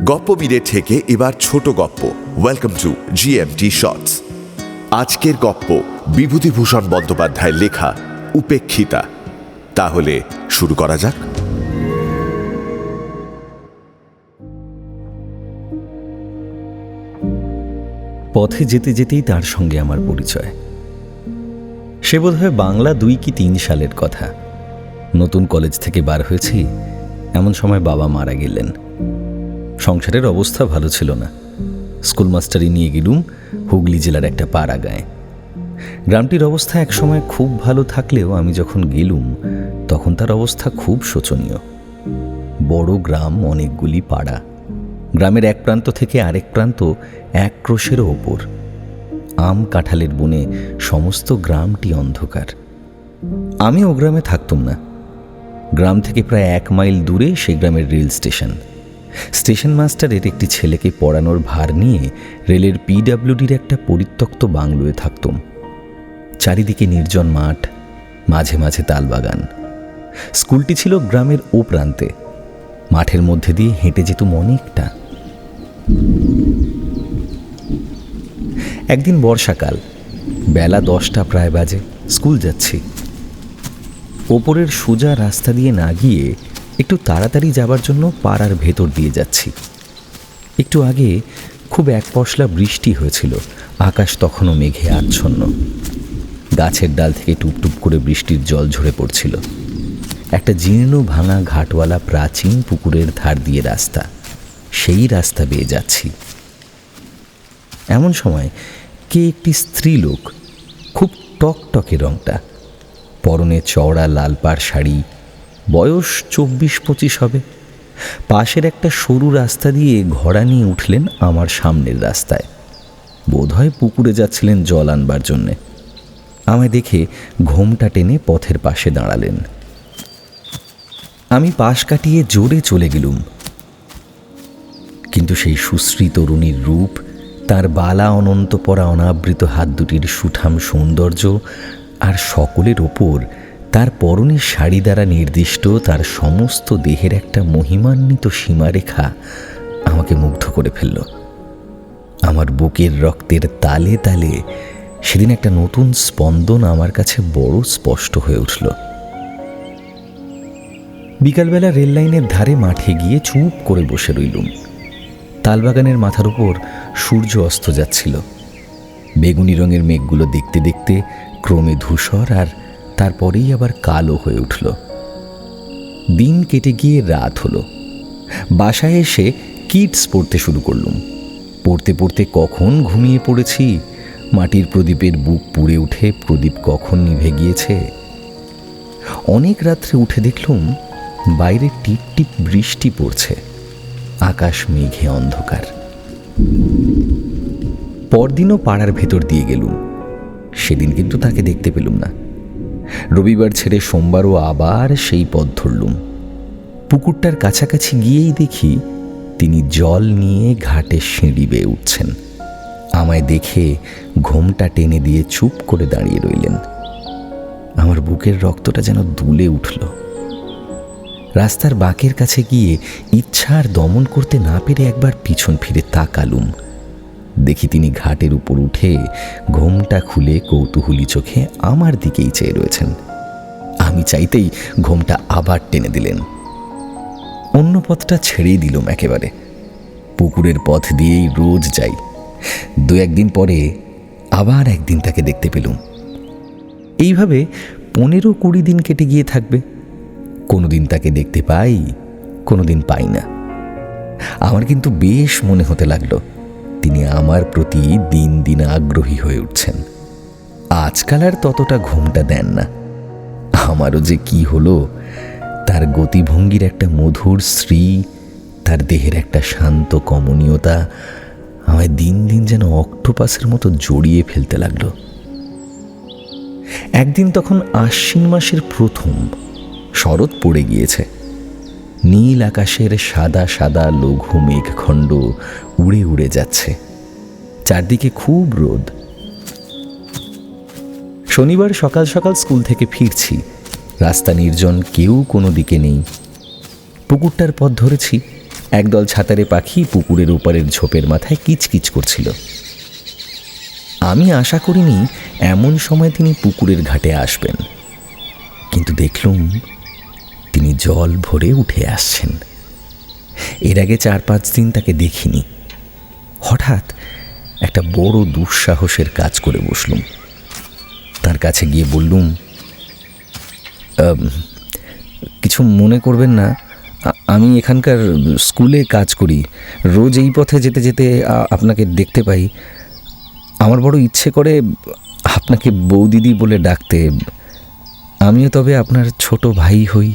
গপ্পবীরের থেকে এবার ছোট গপ্প। Welcome to GMT shorts. আজকের গপ্প বিভূতিভূষণ বন্দ্যোপাধ্যায়ের লেখা উপেক্ষিতা। তাহলে শুরু করা যাক। পথে যেতে যেতেই তার সঙ্গে আমার পরিচয়। সে বোধহয় বাংলা 2 কি 3 সালের কথা। নতুন কলেজ থেকে বার হয়েছি, এমন সময় বাবা মারা গেলেন। সংসারের অবস্থা ভালো ছিল না। স্কুল মাস্টারি নিয়ে গেলুম হুগলি জেলার একটা পাড়া গাঁয়ে। গ্রামটির অবস্থা একসময় খুব ভালো থাকলেও আমি যখন গেলুম তখন তার অবস্থা খুব শোচনীয়। বড় গ্রাম, অনেকগুলি পাড়া। গ্রামের এক প্রান্ত থেকে আরেক প্রান্ত 1 ক্রোশেরও ওপর। আম কাঁঠালের বনে সমস্ত গ্রামটি অন্ধকার। আমি ও গ্রামে থাকতুম না। গ্রাম থেকে প্রায় 1 মাইল দূরে সেই গ্রামের রেল স্টেশন। স্টেশন মাস্টারের একটি ছেলেকে পড়ানোর ভার নিয়ে রেলের PWDর একটা পরিত্যক্ত বাংলোয় থাকতুম। চারিদিকে নির্জন মাঠ, মাঝে মাঝে তালবাগান। স্কুলটি ছিল গ্রামের ও প্রান্তে। মাঠের মধ্যে দিয়ে হেঁটে যেতুম অনেকটা। একদিন বর্ষাকাল, বেলা 10টা প্রায় বাজে। স্কুল যাচ্ছি। ওপরের সোজা রাস্তা দিয়ে না গিয়ে একটু তাড়াতাড়ি যাবার জন্য পাড়ার ভেতর দিয়ে যাচ্ছি। একটু আগে খুব এক পশলা বৃষ্টি হয়েছিল। আকাশ তখনও মেঘে আচ্ছন্ন। গাছের ডাল থেকে টুপটুপ করে বৃষ্টির জল ঝরে পড়ছিল। একটা জীর্ণ ভাঙা ঘাটওয়ালা প্রাচীন পুকুরের ধার দিয়ে রাস্তা, সেই রাস্তা বেয়ে যাচ্ছি। এমন সময় কে একটি স্ত্রীলোক, খুব টকটকে রংটা, পরনে চওড়া লাল পাড় শাড়ি, বয়স 24-25 হবে, পাশের একটা সরু রাস্তা দিয়ে ঘোড়া নিয়ে উঠলেন আমার সামনের রাস্তায়। বোধহয় পুকুরে যাচ্ছিলেন জল আনবার জন্যে। আমায় দেখে ঘোমটা টেনে পথের পাশে দাঁড়ালেন। আমি পাশ কাটিয়ে জোরে চলে গেলুম, কিন্তু সেই সুশ্রী তরুণীর রূপ, তার বালা অনন্ত পরা অনাবৃত হাত দুটির সুঠাম সৌন্দর্য, আর সকলের ওপর তার পরনের শাড়ি দ্বারা নির্দিষ্ট তার সমস্ত দেহের একটা মহিমান্বিত সীমারেখা আমাকে মুগ্ধ করে ফেলল। আমার বুকের রক্তের তালে তালে সেদিন একটা নতুন স্পন্দন আমার কাছে বড় স্পষ্ট হয়ে উঠল। বিকালবেলা রেল লাইনের ধারে মাঠে গিয়ে চুপ করে বসে রইলুম। তালবাগানের মাথার উপর সূর্য অস্ত যাচ্ছিল। বেগুনি রঙের মেঘগুলো দেখতে দেখতে ক্রমে ধূসর, আর তারপরেই আবার কালো হয়ে উঠল। দিন কেটে গিয়ে রাত হলো। বাসায় এসে কিডস পড়তে শুরু করলুম। পড়তে পড়তে কখন ঘুমিয়ে পড়েছি। মাটির প্রদীপের বুক পুড়ে উঠে প্রদীপ কখন নিভে গিয়েছে। অনেক রাত্রে উঠে দেখলুম বাইরে টিপ টিপ বৃষ্টি পড়ছে। আকাশ মেঘে অন্ধকার। পরদিনও পাড়ার ভেতর দিয়ে গেলুম। সেদিন কিন্তু তাকে দেখতে পেলুম না। রবিবার ছেড়ে সোমবারও আবার সেই পথ ধরলুম। পুকুরটার কাছাকাছি গিয়েই দেখি তিনি জল নিয়ে ঘাটে সিঁড়ি বেয়ে উঠছেন। আমায় দেখে ঘোমটা টেনে দিয়ে চুপ করে দাঁড়িয়ে রইলেন। আমার বুকের রক্তটা যেন দুলে উঠল। রাস্তার বাঁকের কাছে গিয়ে ইচ্ছা আর দমন করতে না পেরে একবার পিছন ফিরে তাকালুম। দেখি তিনি ঘাটের উপর উঠে ঘোমটা খুলে কৌতূহলী চোখে আমার দিকেই চেয়ে রয়েছেন। আমি চাইতেই ঘোমটা আবার টেনে দিলেন। অন্য পথটা ছেড়েই দিলুম একেবারে। পুকুরের পথ দিয়েই রোজ যাই। 2-1 দিন পরে আবার একদিন তাকে দেখতে পেলুম। এইভাবে 15-20 দিন কেটে গিয়ে থাকবে। কোনোদিন তাকে দেখতে পাই, কোনোদিন পাই না। আমার কিন্তু বেশ মনে হতে লাগলো তিনি আমার প্রতি দিন দিন আগ্রহী হয়ে উঠছেন। আজকাল আর ততটা ঘোমটা দেন না। আমারও যে কি হলো, তার গতিভঙ্গির একটা মধুর শ্রী, তার দেহের একটা শান্ত কমনীয়তা আমায় দিন দিন যেন অক্টোপাসের মতো জড়িয়ে ফেলতে লাগলো। একদিন তখন আশ্বিন মাসের প্রথম, শরৎ পড়ে গিয়েছে। নীল আকাশের সাদা সাদা লঘু মেঘখণ্ড উড়ে উড়ে যাচ্ছে। চারদিকে খুব রোদ। শনিবার সকাল সকাল স্কুল থেকে ফিরছি। রাস্তা নির্জন, কেউ কোনো দিকে নেই। পুকুরটার পথ ধরেছি, একদল ছাতারে পাখি পুকুরের ওপারের ঝোপের মাথায় কিচকিচ করছিল। আমি আশা করিনি এমন সময় তিনি পুকুরের ঘাটে আসবেন, কিন্তু দেখলুম তিনি জল ভরে উঠে আসছেন। এর আগে 4-5 দিন তাকে দেখিনি। হঠাৎ একটা বড় দুঃসাহসের কাজ করে বসলুম। তার কাছে গিয়ে বললুম, কিছু মনে করবেন না, আমি এখানকার স্কুলে কাজ করি। রোজ এই পথে যেতে যেতে আপনাকে দেখতে পাই। আমার বড় ইচ্ছে করে আপনাকে বৌদিদি বলে ডাকতে। আমিও তবে আপনার ছোট ভাই হই।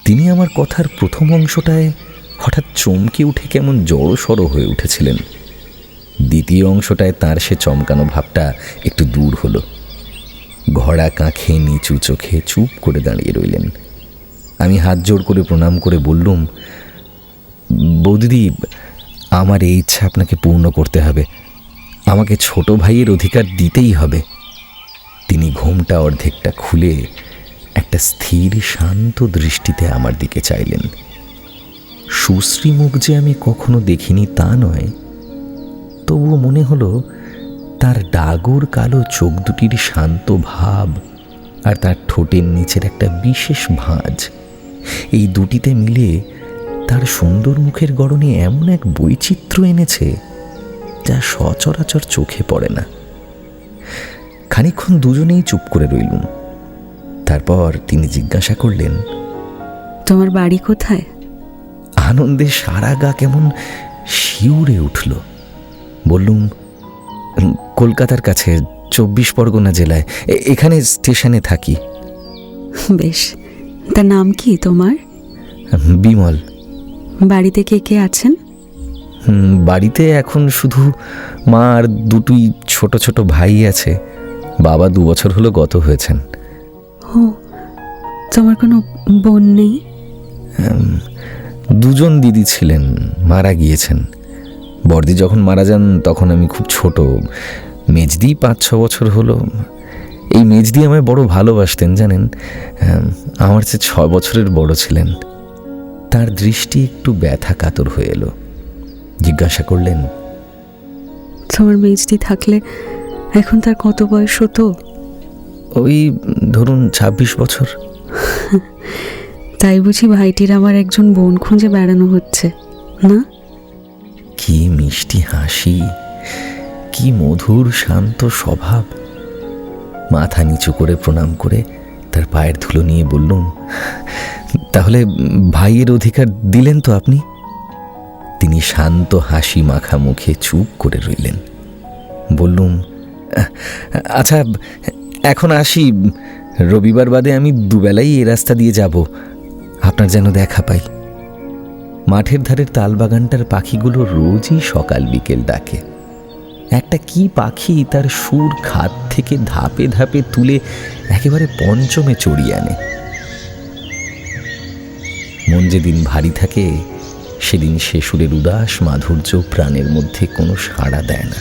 তিনি আমার কথার প্রথম অংশটায় হঠাৎ চমকে উঠে কেমন জড়সড় হয়ে উঠেছিলেন। দ্বিতীয় অংশটায় তার সে চমকানো ভাবটা একটু দূর হলো। ঘোড়া কাঁখে নিচু চোখে চুপ করে দাঁড়িয়ে রইলেন। আমি হাত জোড় করে প্রণাম করে বললুম, বৌদিদি, আমার এই ইচ্ছা আপনাকে পূর্ণ করতে হবে। আমাকে ছোট ভাইয়ের অধিকার দিতেই হবে। তিনি ঘোমটা অর্ধেকটা খুলে একটা স্থির শান্ত দৃষ্টিতে আমার দিকে চাইলেন। সুশ্রী মুখ যে আমি কখনো দেখিনি তা নয়, তবুও মনে হলো তার ডাগর কালো চোখ দুটির শান্ত ভাব আর তার ঠোঁটের নিচের একটা বিশেষ ভাঁজ, এই দুটিতে মিলে তার সুন্দর মুখের গড়নে এমন এক বৈচিত্র্য এনেছে যা সচরাচর চোখে পড়ে না। খানিকক্ষণ দুজনেই চুপ করে রইলুম। তারপর তিনি জিজ্ঞাসা করলেন, তোমার বাড়ি কোথায়? আনন্দে সারা গা কেমন শিউরে উঠল। বললুম, কলকাতার কাছে, 24 পরগনা জেলায়, এখানে স্টেশনে থাকি। বেশ, তার নাম কি তোমার? বিমল। বাড়িতে কে কে আছেন? বাড়িতে এখন শুধু মা আর দুটোই ছোট ছোট ভাই আছে। বাবা 2 বছর হলো গত হয়েছেন। ও, তোমার কোনো বোন নেই? 2জন দিদি ছিলেন, মারা গিয়েছেন। বড়দি যখন মারা যান তখন আমি খুব ছোট। মেজদি 5-6 বছর হলো। এই মেজদি আমায় বড় ভালোবাসতেন জানেন। আমার চেয়ে 6 বছরের বড় ছিলেন। তার দৃষ্টি একটু ব্যথা কাতর হয়ে এলো। জিজ্ঞাসা করলেন, তোমার মেজদি থাকলে এখন তার কত বয়স হতো? ওই ধরুন 26 বছর। তাই বুঝি ভাইটির আমার একজন বোন খুঁজে বেড়ানো হচ্ছে না? কি মিষ্টি হাসি, কি মধুর শান্ত স্বভাব। মাথা নিচু করে প্রণাম করে তার পায়ের ধুলো নিয়ে বললুম, তাহলে ভাইয়ের অধিকার দিলেন তো আপনি? তিনি শান্ত হাসি মাখা মুখে চুপ করে রইলেন। বললুম, আচ্ছা এখন আসি। রবিবার বাদে আমি 2 বেলাই এই রাস্তা দিয়ে যাব। আপনার যেন দেখা পাই। মাঠের ধারের তালবাগানটার পাখিগুলো রোজই সকাল বিকেল ডাকে। একটা কি পাখি তার সুর খাদ থেকে ধাপে ধাপে তুলে একেবারে পঞ্চমে চড়িয়ে আনে। মন যেদিন ভারী থাকে সেদিন সে সুরের উদাস মাধুর্য প্রাণের মধ্যে কোনো সাড়া দেয় না।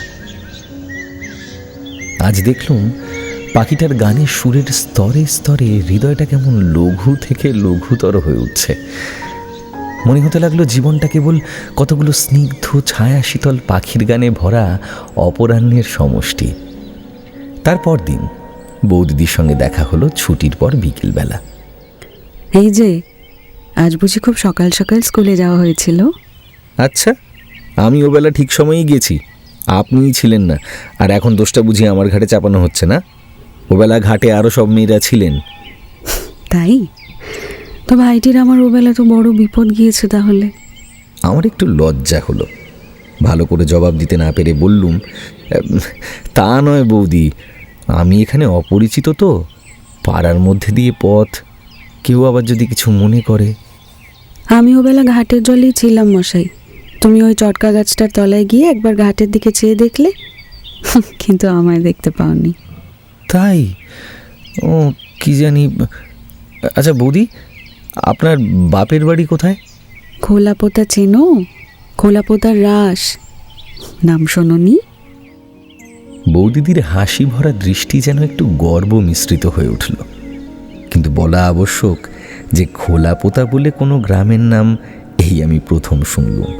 আজ দেখলুম পাখিটার গানের সুরের স্তরে স্তরে হৃদয়টা কেমন লঘু থেকে লঘুতর হয়ে উঠছে। মনে হতে লাগলো জীবনটা কেবল কতগুলো স্নিগ্ধ ছায়া শীতল পাখির গানে ভরা অপরাহ্নের সমষ্টি। তারপর দিন বৌদিদির সঙ্গে দেখা হলো ছুটির পর বিকেলবেলা। এই যে, আজ বুঝি খুব সকাল সকাল স্কুলে যাওয়া হয়েছিল? আচ্ছা, আমি ওবেলা ঠিক সময়েই গেছি, আপনিই ছিলেন না। আর এখন দোষটা বুঝি আমার ঘাটে চাপানো হচ্ছে না? ওবেলা ঘাটে আরও সব মেয়েরা ছিলেন। তাই তো ভাইটির আমার ওবেলা তো বড় বিপদ গিয়েছে তাহলে। আমার একটু লজ্জা হলো। ভালো করে জবাব দিতে না পেরে বললুম, তা নয় বৌদি, আমি এখানে অপরিচিত তো, পাড়ার মধ্যে দিয়ে পথ, কেউ আবার যদি কিছু মনে করে। আমি ওবেলা ঘাটের জলেই ছিলাম মশাই। তুমি ওই চটকা গাছটার তলায় গিয়ে একবার ঘাটের দিকে চেয়ে দেখলে, কিন্তু আমায় দেখতে পাওনি। তাই? ও কি জানি। আচ্ছা বৌদি, আপনার বাপের বাড়ি কোথায়? খোলাপোতা চেনো? খোলাপোতার রাস, নাম শোনোনি? বৌদিদির হাসি ভরা দৃষ্টি যেন একটু গর্ব মিশ্রিত হয়ে উঠল। কিন্তু বলা আবশ্যক যে খোলাপোতা বলে কোনো গ্রামের নাম এই আমি প্রথম শুনলুম।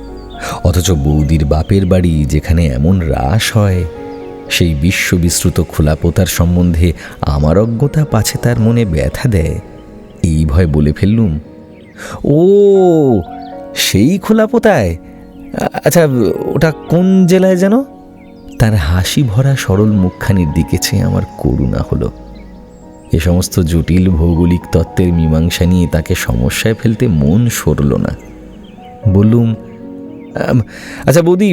অথচ বৌদির বাপের বাড়ি যেখানে এমন রাস হয়, সেই বিশ্ববিশ্রুত খোলাপোতার সম্বন্ধে আমার অজ্ঞতা পাছে তার মনে ব্যথা দেয়, এই ভয় বলে ফেললুম, ও সেই খোলাপোতায়? আচ্ছা, ওটা কোন জেলায় যেন? তার হাসি ভরা সরল মুখখানির দিকে চেয়ে আমার করুণা হলো। এ সমস্ত জটিল ভৌগোলিক তত্ত্বের মীমাংসা নিয়ে তাকে সমস্যায় ফেলতে মন সরল না। বললুম, আচ্ছা বৌদি,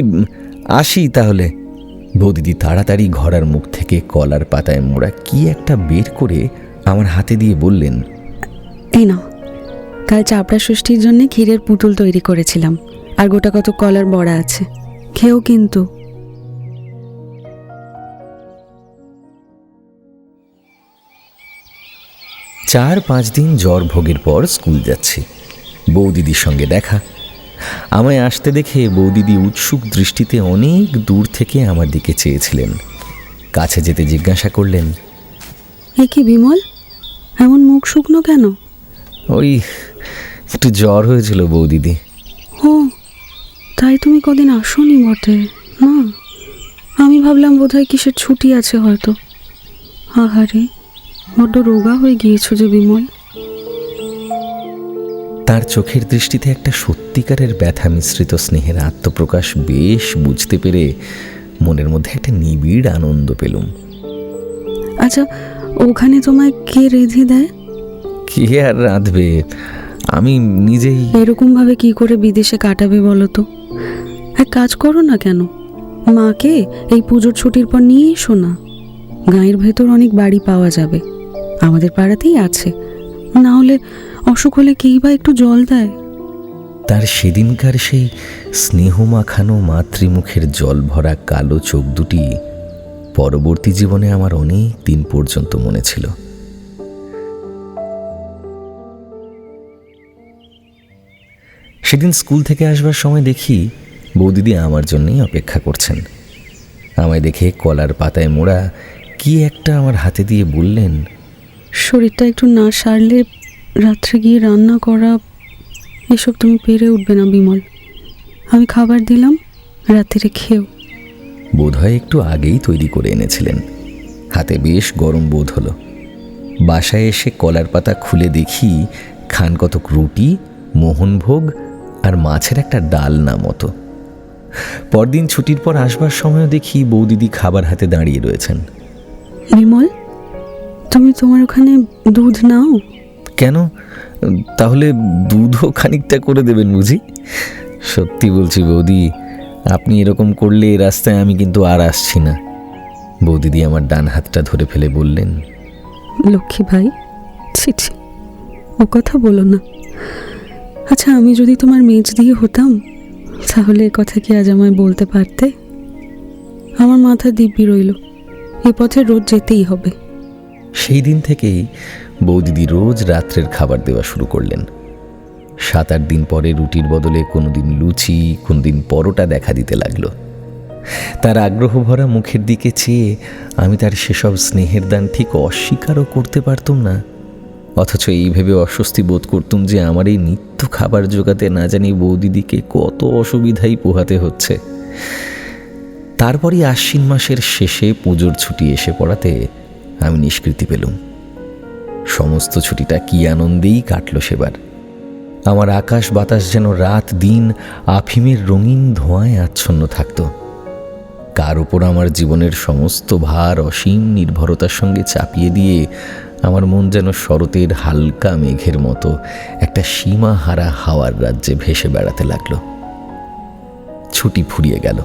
আসি তাহলে। বৌদিদি তাড়াতাড়ি ঘরার মুখ থেকে কলার পাতায় মোড়া কি একটা বের করে আমার হাতে দিয়ে বললেন, এই নাও, কাল চাপড়া ষষ্ঠীর জন্য ক্ষীরের পুতুল তৈরি করেছিলাম, আর গোটা কত কলার বড়া আছে, খেও কিন্তু। চার 5 দিন জ্বর ভোগের পর স্কুল যাচ্ছি। বৌদিদির সঙ্গে দেখা। আমায় আসতে দেখে বৌদিদি উৎসুক দৃষ্টিতে অনেক দূর থেকে আমার দিকে চেয়েছিলেন। কাছে যেতে জিজ্ঞাসা করলেন, এ কি বিমল, এমন মুখ শুকনো কেন? ওই একটু জ্বর হয়েছিল বৌদিদি। ও, তাই তুমি কদিন আসোনি বটে না? আমি ভাবলাম বোধহয় কিসের ছুটি আছে হয়তো। আহারে, বড্ড রোগা হয়ে গিয়েছো যে বিমল। তার চোখের দৃষ্টিতে একটা সত্যিকারের ব্যথা মিশ্রিত স্নেহের আত্মপ্রকাশ বেশ বুঝতে পেরে মনের মধ্যে একটা নিবিড় আনন্দ পেলুম। আচ্ছা, ওখানে তোমায় কে রেঁধে দেয়? কে আর রাঁধবে, আমি নিজেই। এরকম ভাবে কি করে বিদেশে কাটাবে বলো তো? এক কাজ করো না কেন, মাকে এই পুজোর ছুটির পর নিয়ে এসো না। গাঁয়ের ভেতর অনেক বাড়ি পাওয়া যাবে, আমাদের পাড়াতেই আছে। না হলে অসুখ হলে কেই বা একটু জল দেয়। তার সেদিনকার সেই স্নেহ মাখানো মাতৃমুখের জল ভরা কালো চোখ দুটি পরবর্তী জীবনে আমার অনেক দিন পর্যন্ত মনে ছিল। সেদিন স্কুল থেকে আসবার সময় দেখি বৌদিদি আমার জন্যই অপেক্ষা করছেন। আমায় দেখে কলার পাতায় মোড়া কি একটা আমার হাতে দিয়ে বললেন, শরীরটা একটু না সারলে রাত্রে গিয়ে রান্না করা এসব তুমি পেরে উঠবে না বিমল। আমি খাবার দিলাম, রাত্রে খেও। বোধহয় একটু আগেই তৈরি করে এনেছিলেন। হাতে বেশ গরম বোধ হলো। বাসায় এসে কলার পাতা খুলে দেখি খান কতক রুটি, মোহনভোগ আর মাছের একটা ডালনা মতো। পরদিন ছুটির পর আসবার সময়ও দেখি বৌদিদি খাবার হাতে দাঁড়িয়ে রয়েছেন। বিমল, তুমি তোমার ওখানে দুধ নাও? কেন, তাহলে দুধও খানিকটা করে দেবেন বুঝি? সত্যি বলছি বৌদি, আপনি এরকম করলে রাস্তায় আমি কিন্তু আর আসছি না। বৌদিদি আমার ডান হাতটা ধরে ফেলে বললেন, লক্ষ্মী ভাই, ছি ছি, ও কথা বলো না। আচ্ছা, আমি যদি তোমার মেজ দিয়ে হতাম তাহলে এ কথা কি আজ আমায় বলতে পারতে? আমার মাথা দিব্যি রইল, এ পথে রোজ যেতেই হবে। সেই দিন থেকেই বৌদিদি রোজ রাত্রের খাবার দেওয়া শুরু করলেন। 7-8 দিন পরে রুটির বদলে কোনোদিন লুচি, কোনোদিন পরোটা দেখা দিতে লাগলো। তার আগ্রহ ভরা মুখের দিকে চেয়ে আমি তার সেসব স্নেহের দান ঠিক অস্বীকারও করতে পারতুম না। অথচ এই ভেবে অস্বস্তি বোধ করতুম যে আমার এই নিত্য খাবার জোগাতে না জানি বৌদিদিকে কত অসুবিধাই পোহাতে হচ্ছে। তারপরই আশ্বিন মাসের শেষে পুজোর ছুটি এসে পড়াতে আমি নিষ্কৃতি পেলুম। সমস্ত ছুটিটা কি আনন্দেই কাটল সেবার। আমার আকাশ বাতাস যেন রাত দিন আফিমের রঙিন ধোঁয়ায় আচ্ছন্ন থাকত। কার উপর আমার জীবনের সমস্ত ভার অসীম নির্ভরতার সঙ্গে চাপিয়ে দিয়ে আমার মন যেন শরতের হালকা মেঘের মতো একটা সীমাহারা হাওয়ার রাজ্যে ভেসে বেড়াতে লাগল। ছুটি ফুরিয়ে গেল।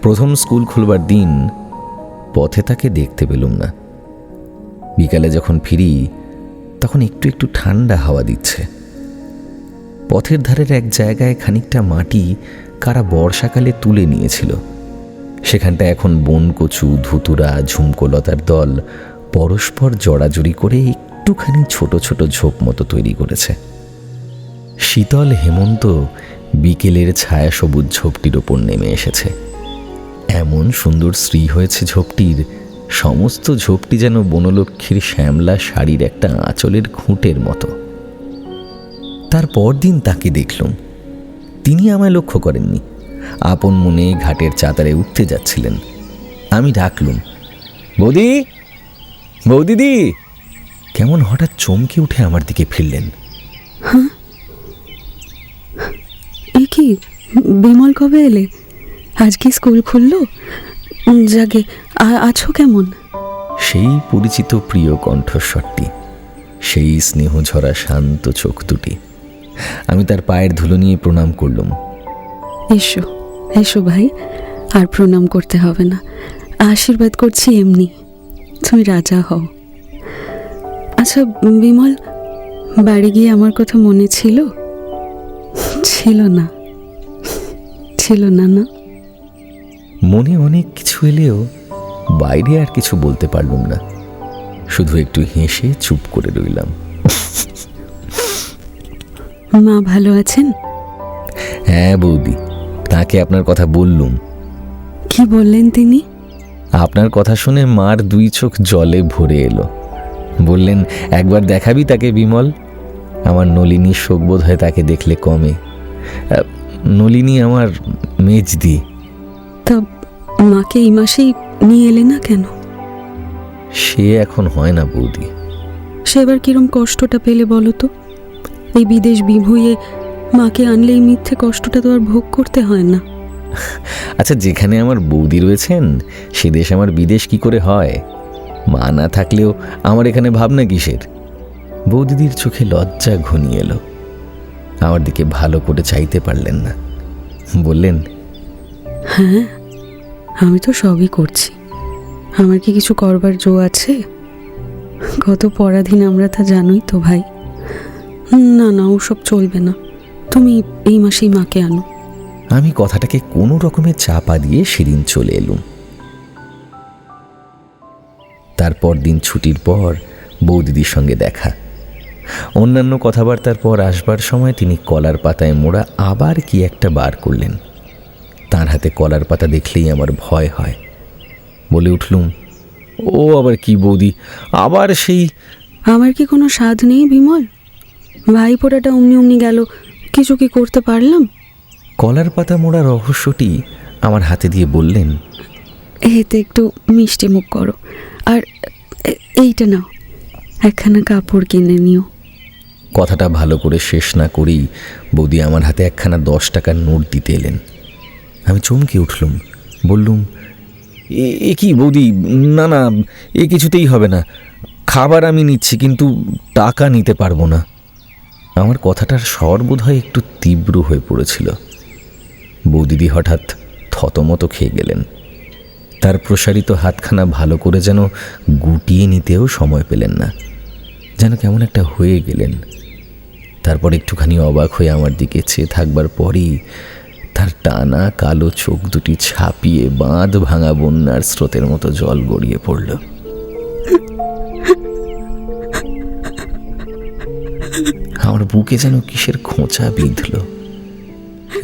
প্রথম স্কুল খুলবার দিন পথে তাকে দেখতে পেলুম না। বিকালে যখন ফিরি তখন একটু একটু ঠান্ডা হাওয়া দিচ্ছে। পথের ধারের এক জায়গায় খানিকটা মাটি কারা বর্ষাকালে তুলে নিয়েছিল। সেখানটা এখন বনকচু, ধুতুরা, ঝুমকোলতার দল পরস্পর জড়াজড়ি করে একটুখানি ছোট ছোট ঝোপ মতো তৈরি করেছে। শীতল হেমন্ত বিকেলের ছায়া সবুজ ঝোপটির ওপর নেমে এসেছে। এমন সুন্দর শ্রী হয়েছে ঝোপটির, সমস্ত ঝোপটি যেন বনলক্ষ্মীর শ্যামলা শাড়ির একটা আঁচলের খুঁটের মতো। তার পরদিন তাকে দেখলুম। তিনি আমায় লক্ষ্য করেননি। আপন মনে ঘাটের চাতারে উঠতে যাচ্ছিলেন। আমি ডাকলুম, বৌদি, বৌদিদি। কেমন হঠাৎ চমকে উঠে আমার দিকে ফিরলেন। হ্যাঁ, এ কি বিমল, কবে এলে? আজকে স্কুল খুললো? জাগে আছো কেমন? সেই পরিচিত প্রিয় কণ্ঠস্বরটি, সেই স্নেহঝরা শান্ত চোখ দুটি। আমি তার পায়ের ধুলো নিয়ে প্রণাম করলুম। এসো এসো ভাই, আর প্রণাম করতে হবে না, আশীর্বাদ করছি এমনি, তুমি রাজা হও। আচ্ছা বিমল, বাড়ি গিয়ে আমার কথা মনে ছিল? ছিল না, ছিল না? না, মনে অনেক কিছু এলেও বাইরে আর কিছু বলতে পারলুম না, শুধু একটু হেসে চুপ করে রইলাম। মা ভালো আছেন? হ্যাঁ বৌদি, তাকে আপনার কথা বললুম। কি বললেন তিনি? আপনার কথা শুনে মার দুই চোখ জলে ভরে এলো। বললেন, একবার দেখাবি তাকে বিমল? আমার নলিনীর শোক বোধ হয় তাকে দেখলে কমে। নলিনী আমার মেজদি। তা মাকে এই মাসেই নিয়ে এলে না কেন? সে এখন হয় না বৌদি। সে এবার কিরম কষ্টটা পেলে বলো তো? এই বিদেশ বিভুঁইয়ে মাকে আনলে এই মিথ্যে কষ্টটা তো আর ভোগ করতে হয় না। আচ্ছা, যেখানে আমার বৌদি রয়েছেন সে দেশ আমার বিদেশ কি করে হয়? মা না থাকলেও আমার এখানে ভাবনা কিসের? বৌদিদির চোখে লজ্জা ঘনিয়ে এলো। আমার দিকে ভালো করে চাইতে পারলেন না। বললেন, হ্যাঁ, আমি তো সবই করছি, আমার কি কিছু করবার জো আছে? কত পরাধীন আমরা, তা জানোই তো ভাই। না না, ওসব চলবে না, তুমি এই মাসেই মাকে আনো। আমি কথাটাকে কোনো রকমের চাপা দিয়ে সেদিন চলে এলুম। তারপর দিন ছুটির পর বৌদিদির সঙ্গে দেখা। অন্যান্য কথাবার্তার পর আসবার সময় তিনি কলার পাতায় মোড়া আবার কি একটা বার করলেন। তার হাতে কলার পাতা দেখলেই আমার ভয় হয়। বলে উঠলুম, ও আবার কি বৌদি, আবার সেই? আমার কি কোনো স্বাদ নেই বিমল? ভাই পোড়াটা অমনি অমনি গেল, কিছু কি করতে পারলাম? কলার পাতা মোড়া রহস্যটি আমার হাতে দিয়ে বললেন, এতে একটু মিষ্টি মুখ করো, আর এইটা নাও, একখানা কাপড় কিনে নিও। কথাটা ভালো করে শেষ না করেই বৌদি আমার হাতে একখানা 10 টাকার নোট দিতে এলেন। আমি চমকে উঠলুম। বললুম, এ কি বৌদি? না না, এ কিছুতেই হবে না। খাবার আমি নিচ্ছি, কিন্তু টাকা নিতে পারবো না। আমার কথাটার স্বর বোধ হয় একটু তীব্র হয়ে পড়েছিল। বৌদিদি হঠাৎ থতমত খেয়ে গেলেন। তার প্রসারিত হাতখানা ভালো করে যেন গুটিয়ে নিতেও সময় পেলেন না, যেন কেমন একটা হয়ে গেলেন। তারপর একটুখানি অবাক হয়ে আমার দিকে চেয়ে থাকবার পরই তার টানা কালো চোখ দুটি ছাপিয়ে বাঁধ ভাঙা বন্যার স্রোতের মতো জল গড়িয়ে পড়ল। আমার বুকে যেন কিসের খোঁচা বিঁধল।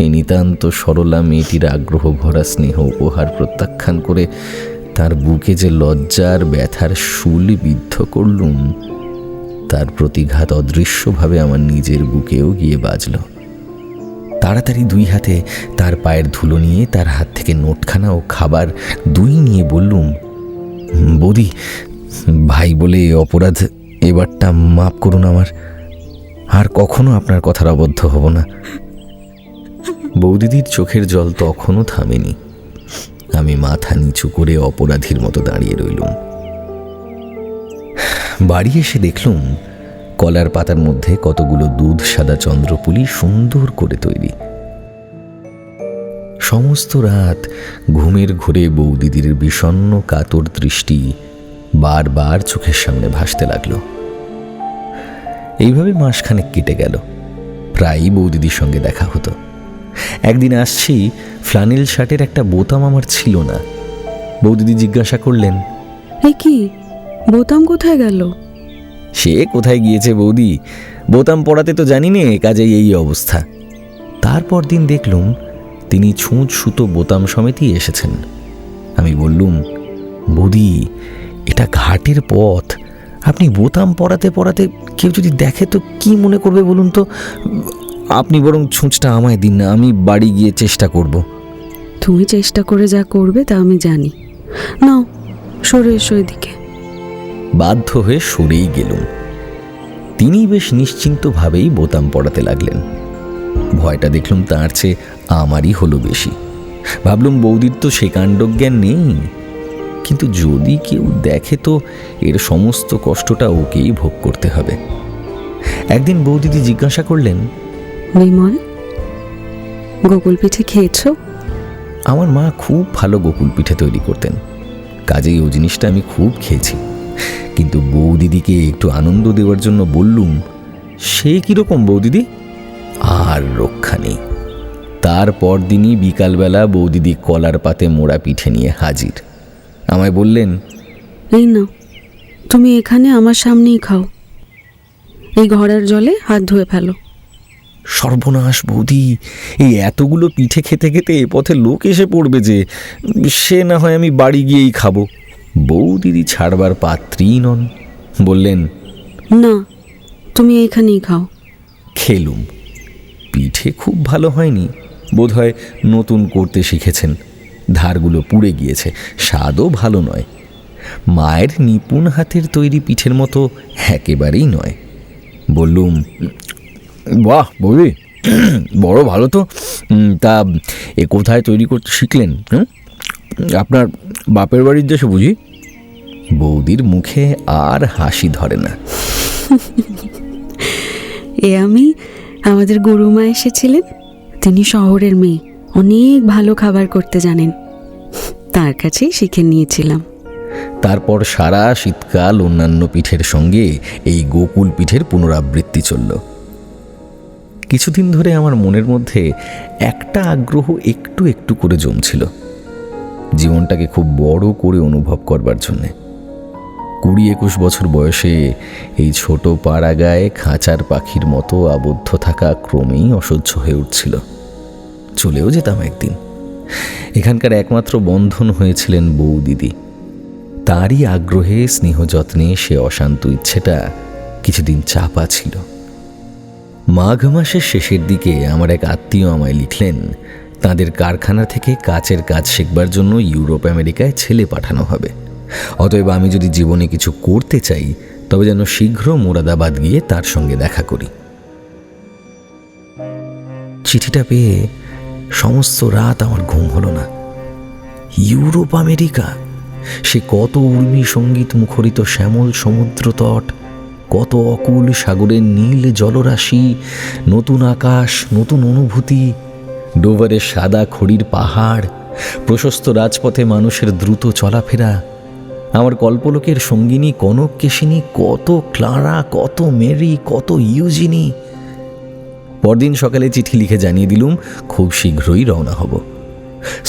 এই নিতান্ত সরলা মেয়েটির আগ্রহ ভরা স্নেহ উপহার প্রত্যাখ্যান করে তার বুকে যে লজ্জার ব্যথার শুল বিদ্ধ করলুম, তার প্রতিঘাত অদৃশ্যভাবে আমার নিজের বুকেও গিয়ে বাজল। তাড়াতাড়ি 2 হাতে তার পায়ের ধুলো নিয়ে তার হাত থেকে নোটখানা ও খাবার দুই নিয়ে বললুম, বৌদি, ভাই বলে অপরাধ এবারটা মাপ করুন আমার, আর কখনো আপনার কথার অবদ্ধ হব না। বৌদিদির চোখের জল তখনও থামেনি। আমি মাথা নিচু করে অপরাধীর মতো দাঁড়িয়ে রইলুম। বাড়ি এসে দেখলুম কলার পাতার মধ্যে কতগুলো দুধ সাদা চন্দ্রপুলি সুন্দর করে তৈরি। সমস্ত রাত ঘুমের ঘোরে বৌদিদির বিষণ্ণ কাতর দৃষ্টি বারবার চোখের সামনে ভাসতে লাগলো। এইভাবে মাসখানেক কেটে গেল। প্রায়ই বৌদিদির সঙ্গে দেখা হতো। একদিন আসছি, ফ্লানেল শার্টের একটা বোতাম আমার ছিল না। বৌদিদি জিজ্ঞাসা করলেন, এই কি, বোতাম কোথায় গেল? সে কোথায় গিয়েছে বৌদি, বোতাম পড়াতে তো জানি নে, কাজেই এই অবস্থা। তারপর দিন দেখলুম তিনি ছুঁচ সুতো বোতাম সমেতই এসেছেন। আমি বললুম, বৌদি, এটা ঘাটের পথ, আপনি বোতাম পড়াতে পড়াতে কেউ যদি দেখে তো কি মনে করবে বলুন তো? আপনি বরং ছুঁচটা আমায় দিন না, আমি বাড়ি গিয়ে চেষ্টা করব। তুমি চেষ্টা করে যা করবে তা আমি জানি। নাও, সরে এসো এদিকে। বাধ্য হয়ে সরেই গেলুম। তিনি বেশ নিশ্চিন্তভাবেই বোতাম পড়াতে লাগলেন। ভয়টা দেখলুম তার চেয়ে আমারই হলো বেশি। ভাবলুম বৌদির তো সে কাণ্ডজ্ঞান নেই, কিন্তু যদি কেউ দেখে তো এর সমস্ত কষ্টটা ওকেই ভোগ করতে হবে। একদিন বৌদিদি জিজ্ঞাসা করলেন, বিমল, গোকুল পিঠে খেয়েছো? আমার মা খুব ভালো গোকুল পিঠে তৈরি করতেন, কাজেই ও জিনিসটা আমি খুব খেয়েছি। কিন্তু বৌদিদিকে একটু আনন্দ দেওয়ার জন্য বললুম, সে কীরকম বৌদিদি? আর রক্ষা নেই। তারপর দিনই বিকালবেলা বৌদিদি কলার পাতে মোড়া পিঠে নিয়ে হাজির। আমায় বললেন, এই নাও, তুমি এখানে আমার সামনেই খাও। এই ঘরের জলে হাত ধুয়ে ফেলো। সর্বনাশ বৌদি, এই এতগুলো পিঠে খেতে খেতে এ পথে লোক এসে পড়বে যে, সে না হয় আমি বাড়ি গিয়েই খাবো। বৌদিদি ছাড়বার পাত্রই নন। বললেন, না, তুমি এইখানেই খাও। খেলুম। পিঠে খুব ভালো হয়নি, বোধহয় নতুন করতে শিখেছেন। ধারগুলো পুড়ে গিয়েছে, স্বাদও ভালো নয়। মায়ের নিপুণ হাতের তৈরি পিঠের মতো একেবারেই নয়। বললুম, বাহ বৌদি, বড় ভালো তো। তা এ কোথায় তৈরি করতে শিখলেন? আপনার বাপের বাড়ির দেশে বুঝি? বৌদির মুখে আর হাসি ধরে না। আমি আমাদের গুরুমা এসেছিলেন, তিনি শহরের মেয়ে, অনেক ভালো খাবার করতে জানেন, তার কাছেই শিখে নিয়েছিলাম। তারপর সারা শীতকাল অন্যান্য পিঠের সঙ্গে এই গোকুল পিঠের পুনরাবৃত্তি চলল। কিছুদিন ধরে আমার মনের মধ্যে একটা আগ্রহ একটু একটু করে জমছিল, জীবনটাকে খুব বড় করে অনুভব করবার জন্যে। 20-21 বছর বয়সে এই ছোট পাড়া গায়ে খাঁচার পাখির মতো আবদ্ধ থাকা ক্রমেই অসহ্য হয়ে উঠছিল। চলেও যেতাম একদিন। এখানকার একমাত্র বন্ধন হয়েছিলেন বৌদিদি। তারই আগ্রহে স্নেহ যত্নে সে অশান্ত ইচ্ছেটা কিছুদিন চাপা ছিল। মাঘ মাসের শেষের দিকে আমার এক আত্মীয় আমায় লিখলেন, তাদের কারখানা থেকে কাচের কাজ শিখবার জন্য ইউরোপ আমেরিকায় ছেলে পাঠানো হবে। অতএব আমি যদি জীবনে কিছু করতে চাই তবে যেন শীঘ্র মোরাদাবাদ গিয়ে তার সঙ্গে দেখা করি। চিঠিটা পেয়ে সমস্ত রাত আমার ঘুম হলো না। ইউরোপ আমেরিকা, সে কত উর্মি সঙ্গীত মুখরিত শ্যামল সমুদ্র তট, কত অকুল সাগরের নীল জলরাশি, নতুন আকাশ, নতুন অনুভূতি, ডোভারের সাদা খড়ির পাহাড়, প্রশস্ত রাজপথে মানুষের দ্রুত চলাফেরা, আমার কল্পলোকের সঙ্গিনী কনক কেশিনী, কত ক্লারা, কত মেরি, কত ইউজিনি। পরদিন সকালে চিঠি লিখে জানিয়ে দিলুম খুব শীঘ্রই রওনা হব।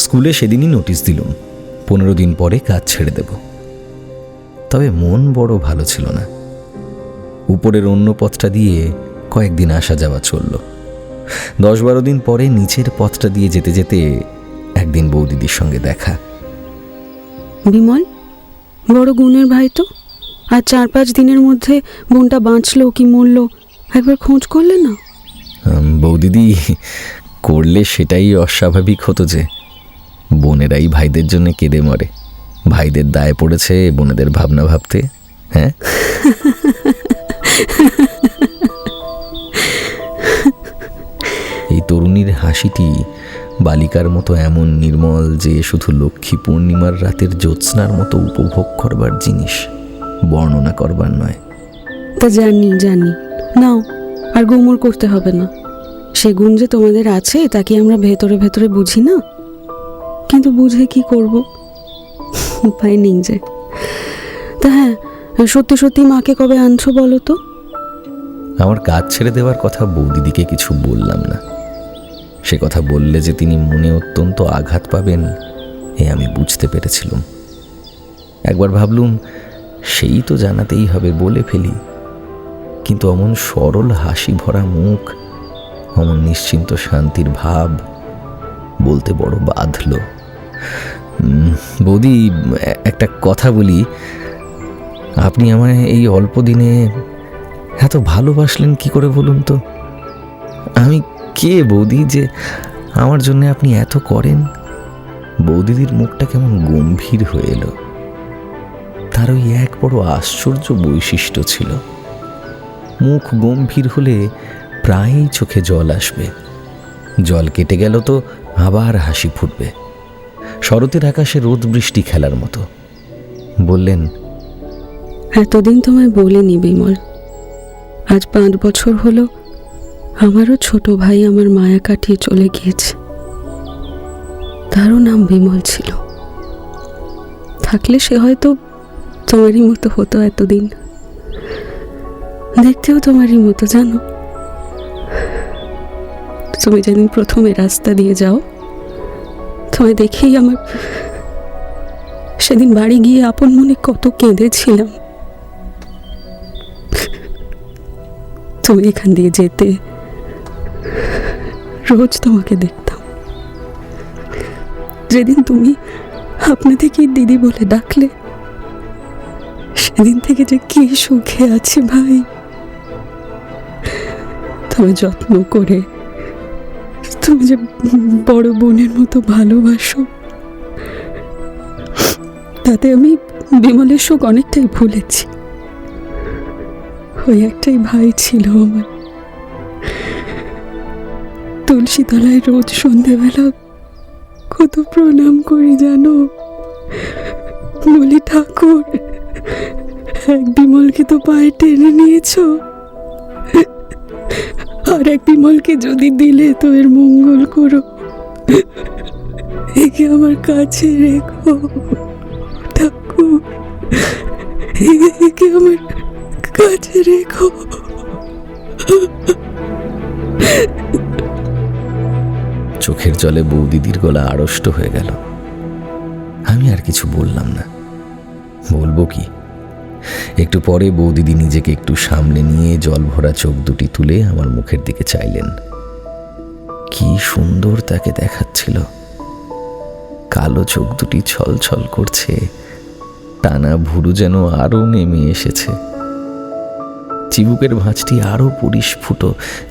স্কুলে সেদিনই নোটিশ দিলুম 15 দিন পরে কাজ ছেড়ে দেব। তবে মন বড় ভালো ছিল না। উপরের অন্য পথটা দিয়ে কয়েকদিন আসা যাওয়া চলল। 10-12 দিন পরে নিচের পথটা দিয়ে যেতে যেতে একদিন বৌদিদির সঙ্গে দেখা। বিমল, বড় গুণের ভাই তো, আর 4-5 দিনের মধ্যে বোনটা বাঁচলো কি মরলো একবার খোঁজ করলে না? বৌদিদি, করলে সেটাই অস্বাভাবিক হতো যে বোনেরাই ভাইদের জন্য কেঁদে মরে। ভাইদের দায় পড়েছে বোনেদের ভাবনা ভাবতে। হ্যাঁ, এই তরুণীর হাসিটি বালিকার মতো এমন নির্মল যে শুধু লক্ষ্মী পূর্ণিমার রাতের জ্যোৎস্নার মতো উপভোগ করবার জিনিস, বর্ণনা করবার নয়। তা জানি জানি, নাও, আর গুমর করতে হবে না। সে গুণ যে তোমাদের আছে তা কি আমরা ভেতরে ভেতরে বুঝি না? কিন্তু বুঝে কি করব, উপায় নেই যে। তা হ্যাঁ, সত্যি সত্যি মাকে কবে আনছো বলো তো? আমার কাজ ছেড়ে দেওয়ার কথা বৌদিদিকে কিছু বললাম না। সে কথা বললে যে তিনি মনে অত্যন্ত আঘাত পাবেন এ আমি বুঝতে পেরেছিলাম। একবার ভাবলুম সেই তো জানাতেই হবে, বলে ফেলি। কিন্তু অমন সরল হাসি ভরা মুখ, অমন নিশ্চিন্ত শান্তির ভাব, বলতে বড় বাধল। বৌদি, একটা কথা বলি, আপনি আমায় এই অল্প দিনে এত ভালোবাসলেন কি করে বলুন তো? আমি কে বৌদি যে আমার জন্য আপনি এত করেন? বৌদিদির মুখটা কেমন গম্ভীর হয়ে এলো। তার ওই এক বড় আশ্চর্য বৈশিষ্ট্য ছিল, মুখ গম্ভীর হলে প্রায়ই চোখে জল আসবে, জল কেটে গেল তো আবার হাসি ফুটবে, শরতের আকাশে রোদ বৃষ্টি খেলার মতো। বললেন, এতদিন তোমায় বলিনি বিমল, আজ 5 বছর হলো আমারও ছোট ভাই আমার মায়া কাটিয়ে চলে গিয়েছে। তারও নাম বিমল ছিল। থাকলে সে হয়তো তোমারই মতো হতো এতদিন, দেখতেও তোমারই মতো। জানো, তুমি যেদিন প্রথমে রাস্তা দিয়ে যাও, তোমায় দেখেই আমার সেদিন বাড়ি গিয়ে আপন মনে কত কেঁদেছিলাম। তুমি এখান দিয়ে যেতে, রোজ তোমাকে দেখতাম। যেদিন তুমি আপনা থেকেই দিদি বলে ডাকলে, সেদিন থেকে যে কি সুখে আছি ভাই। তুমি যত্ন করে, তুমি যে বড় বোনের মতো ভালোবাসো, তাতে আমি বিমলের সুখ অনেকটাই ভুলেছি। ওই একটাই ভাই ছিল আমার। তুলসী তলায় রোজ সন্ধেবেলা কত প্রণাম করি জানো, বলি ঠাকুর এক বিমলকে তো পায়ে টেনে নিয়েছ, আর এক বিমলকে যদি দিলে তো এর মঙ্গল করো, একে আমার কাছে রেখো ঠাকুর, একে আমার কাছে রেখো। চোখের জলে বৌদিদির গলা আড়ষ্ট হয়ে গেল। আমি আর কিছু বললাম না, বলবো কি? একটু পরে বৌদিদি নিজেকে একটু সামলে নিয়ে জল ভরা চোখ দুটি তুলে আমার মুখের দিকে চাইলেন। কি সুন্দর তাকে দেখাচ্ছিল, কালো চোখ দুটি ছলছল করছে, টানা ভুরু যেন আরো নেমে এসেছে, চিবুকের ভাঁজটি আরো পরিস্ফুট,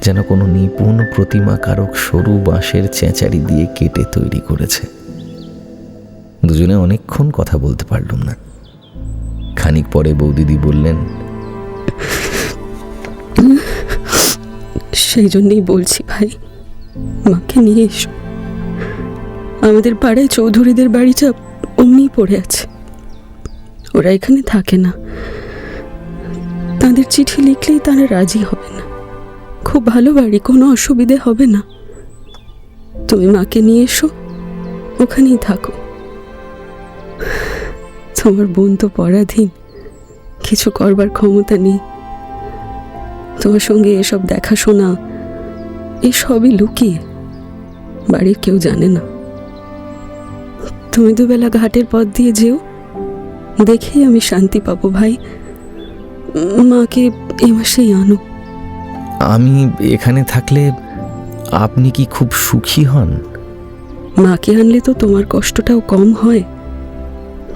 যেন কোনো নিপুণ প্রতিমাকারক সরু বাঁশের চেঁচারি দিয়ে কেটে তৈরি করেছে। দুজনে অনেকক্ষণ কথা বলতে পারলাম না। খানিক পরে বৌদিদি বললেন, সেই জন্যই বলছি ভাই, মাকে নিয়ে এসো। আমাদের পাড়ায় চৌধুরীদের বাড়িটা অমনি পড়ে আছে, ওরা এখানে থাকে না। তাদের চিঠি লিখলেই তারা রাজি হবে না। খুব ভালো বাড়ি, কোনো অসুবিধে হবে না। তুমি মাকে নিয়ে এসো, ওখানেই থাকো। তোমার বোন তো পরাধীন, কিছু করবার ক্ষমতা নেই। তোমার সঙ্গে এসব দেখাশোনা, এসবই লুকিয়ে, বাড়ির কেউ জানে না। তুমি দুবেলা ঘাটের পথ দিয়ে যেও, দেখেই আমি শান্তি পাবো ভাই। মাকে এ মাসেই আনো। আমি এখানে থাকলে আপনি কি খুব সুখী হন? মাকে আনলে তো তোমার কষ্টটাও কম হয়,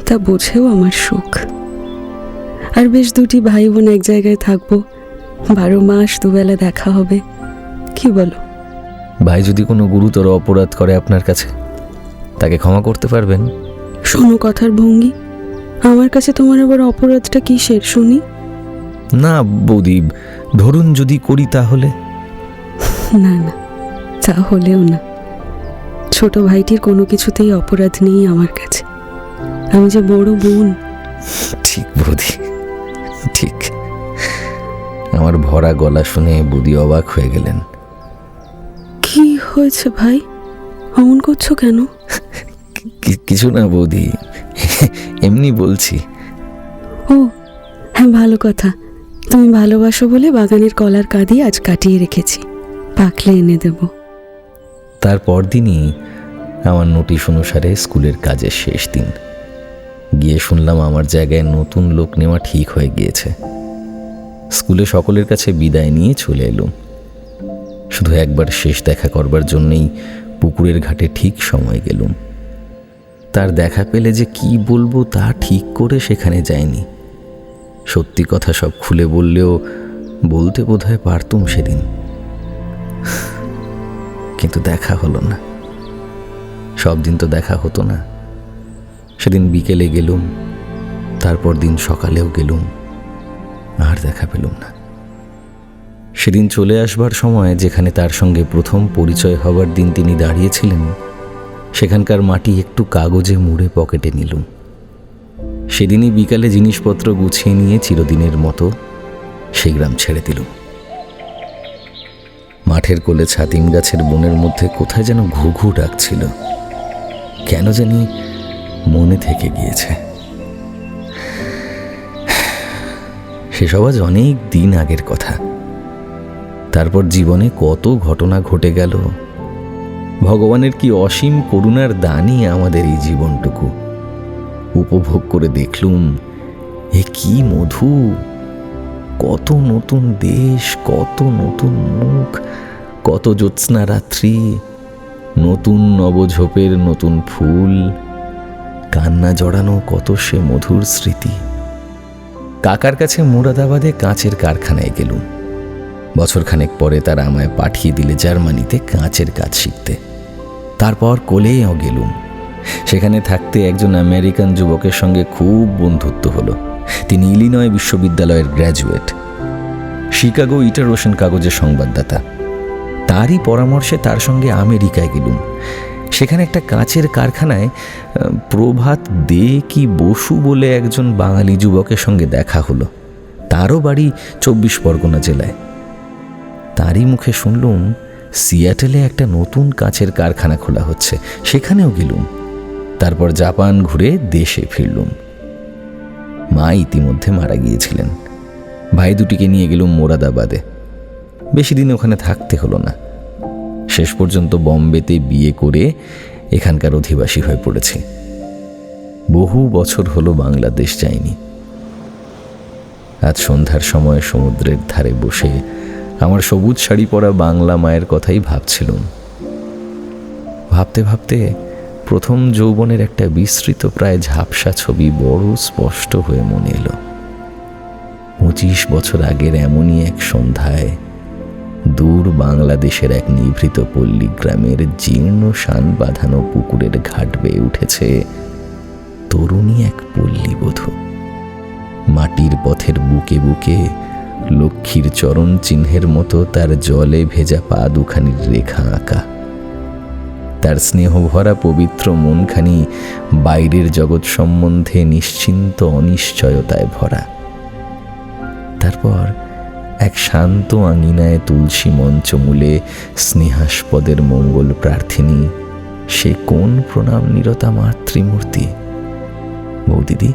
তা বুঝেও আমার সুখ। আর বেশ দুটি ভাই বোন এক জায়গায় থাকবো, 12 মাস দুবেলা দেখা হবে। কি বলো? ভাই যদি কোনো গুরুতর অপরাধ করে আপনার কাছে, তাকে ক্ষমা করতে পারবেন? শোনো কথার ভঙ্গি, আমার কাছে তোমার আবার অপরাধটা কিসের শুনি? না বৌদি, ধরুন যদি করি তাহলে? না না, তাহলেও না। ছোট ভাইটির কোনো কিছুতেই অপরাধ নেই আমার কাছে। আমি যে বড় বোন। ঠিক বৌদি, ঠিক। আমার ভরা গলা শুনে বৌদি অবাক হয়ে গেলেন। কি হয়েছে ভাই, অমন করছো কেন? কিছু না বৌদি, এমনি বলছি। ও হ্যাঁ, ভালো কথা। তুমি ভালোবাসো বলে বাগানের কলার কাঁদি আজ কাটিয়ে রেখেছি, পাকলে এনে দেব। তারপর দিনই আমার নোটিশ অনুসারে স্কুলের কাজের শেষ দিন। গিয়ে শুনলাম আমার জায়গায় নতুন লোক নেওয়া ঠিক হয়ে গিয়েছে। স্কুলে সকলের কাছে বিদায় নিয়ে চলে এলুম। শুধু একবার শেষ দেখা করবার জন্যেই পুকুরের ঘাটে ঠিক সময় গেলুম। তার দেখা পেলে যে কি বলবো তা ঠিক করে সেখানে যায়নি। সত্যি কথা সব খুলে বললেও বলতে বোধহয় পারতুম সেদিন। কিন্তু দেখা হলো না। সব দিন তো দেখা হতো না। সেদিন বিকেলে গেলুম, তারপর দিন সকালেও গেলুম, আর দেখা পেলুম না। সেদিন চলে আসবার সময় যেখানে তার সঙ্গে প্রথম পরিচয় হবার দিন তিনি দাঁড়িয়েছিলেন, সেখানকার মাটি একটু কাগজে মুড়ে পকেটে নিলুম। সেদিনই বিকালে জিনিসপত্র গুছিয়ে নিয়ে চিরদিনের মতো সেই গ্রাম ছেড়ে দিলুম। মাঠের কোলে ছাতিম গাছের বনের মধ্যে কোথায় যেন ঘু ঘু ডাকছিল, কেন জানি মনে থেকে গিয়েছে। সেসব আজ অনেক দিন আগের কথা। তারপর জীবনে কত ঘটনা ঘটে গেল। ভগবানের কি অসীম করুণার দানই আমাদের এই জীবনটুকু। উপভোগ করে দেখলুম এ কি মধু, কত নতুন দেশ, কত নতুন মুখ, কত জ্যোৎস্না রাত্রি, নতুন নবঝোপের নতুন ফুল, কান্না জড়ানো কত সে মধুর স্মৃতি। কাকার কাছে মুরাদাবাদে কাঁচের কারখানায় গেলুম। বছরখানেক পরে তারা আমায় পাঠিয়ে দিলে জার্মানিতে কাঁচের কাজ শিখতে। তারপর কোলেও গেলুম। সেখানে থাকতে একজন আমেরিকান যুবকের সঙ্গে খুব বন্ধুত্ব হলো। তিনি ইলিনয় বিশ্ববিদ্যালয়ের গ্র্যাজুয়েট, শিকাগো ইটারোশন কাগজের সংবাদদাতা। তারই পরামর্শে তার সঙ্গে আমেরিকায় গেলুম। সেখানে একটা কাঁচের কারখানায় প্রভাত দে কি বসু বলে একজন বাঙালি যুবকের সঙ্গে দেখা হলো। তারও বাড়ি 24 পরগনা জেলায়। তারই মুখে শুনলুম সিয়াটেলে একটা নতুন কাঁচের কারখানা খোলা হচ্ছে, সেখানেও গেলুম। তারপর জাপান ঘুরে দেশে ফিরলুম। মা ইতিমধ্যে মারা গিয়েছিলেন। ভাই দুটিকে নিয়ে গেলুম মোরাদাবাদে। বেশি দিন ওখানে থাকতে হলো না। শেষ পর্যন্ত বম্বেতে বিয়ে করে এখানকার অধিবাসী হয়ে পড়েছি। বহু বছর হলো বাংলাদেশ যাইনি। আজ সন্ধ্যার সময় সমুদ্রের ধারে বসে আমার সবুজ শাড়ি পরা বাংলা মায়ের কথাই ভাবছিলুম। ভাবতে ভাবতে প্রথম যৌবনের একটা বিস্তৃত প্রায় ঝাপসা ছবি বড় স্পষ্ট হয়ে মনে এলো। 25 বছর আগের এমনই এক সন্ধ্যায় দূর বাংলাদেশের এক নিভৃত পল্লী গ্রামের জীর্ণ শান বাঁধানো পুকুরের ঘাট বেয়ে উঠেছে তরুণী এক পল্লীবধূ। মাটির পথের বুকে বুকে লক্ষ্মীর চরণ চিহ্নের মতো তার জলে ভেজা পা দুখানির রেখা আঁকা। তার স্নেহভরা পবিত্র মনখানি বাইরের জগৎ সম্বন্ধে নিশ্চিন্ত অনিশ্চয়তায় ভরা। তারপর এক শান্ত আঙিনায় তুলসী মঞ্চমূলে স্নেহাস্পদের মঙ্গল প্রার্থিনী সে কোন প্রণাম নিরতা মাতৃমূর্তি। বৌদিদি,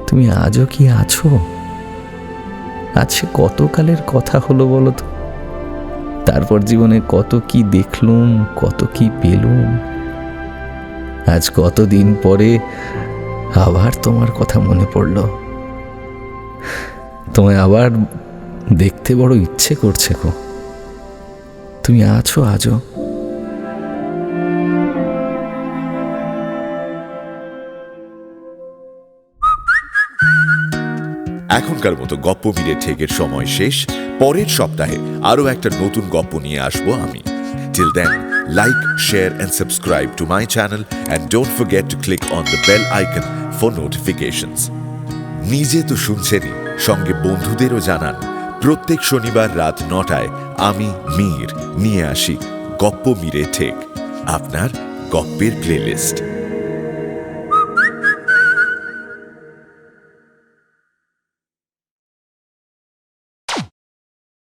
তুমি আজও কি আছো? আজ সে কতকালের কথা হলো বলো তো। তারপর জীবনে কত কি দেখলুম, কত কি পেলুম। আজ কতদিন পরে আবার তোমার কথা মনে পড়ল। তোমায় আবার দেখতে বড় ইচ্ছে করছে গো। তুমি আছো আজও? এখনকার মতো গপ্প মিলে ঠেকের সময় শেষ। পরের সপ্তাহে আরো একটা নতুন গপ্প নিয়ে আসবো আমি। Till then, like, share and subscribe to my channel and don't forget to click on the bell icon for notifications. নিজে তো শুনছেনই, সঙ্গে বন্ধুদেরও জানান। প্রত্যেক শনিবার রাত 9টায় আমি মীর নিয়ে আসি গপ্প মিলে ঠেক, আপনার গপ্পের প্লেলিস্ট।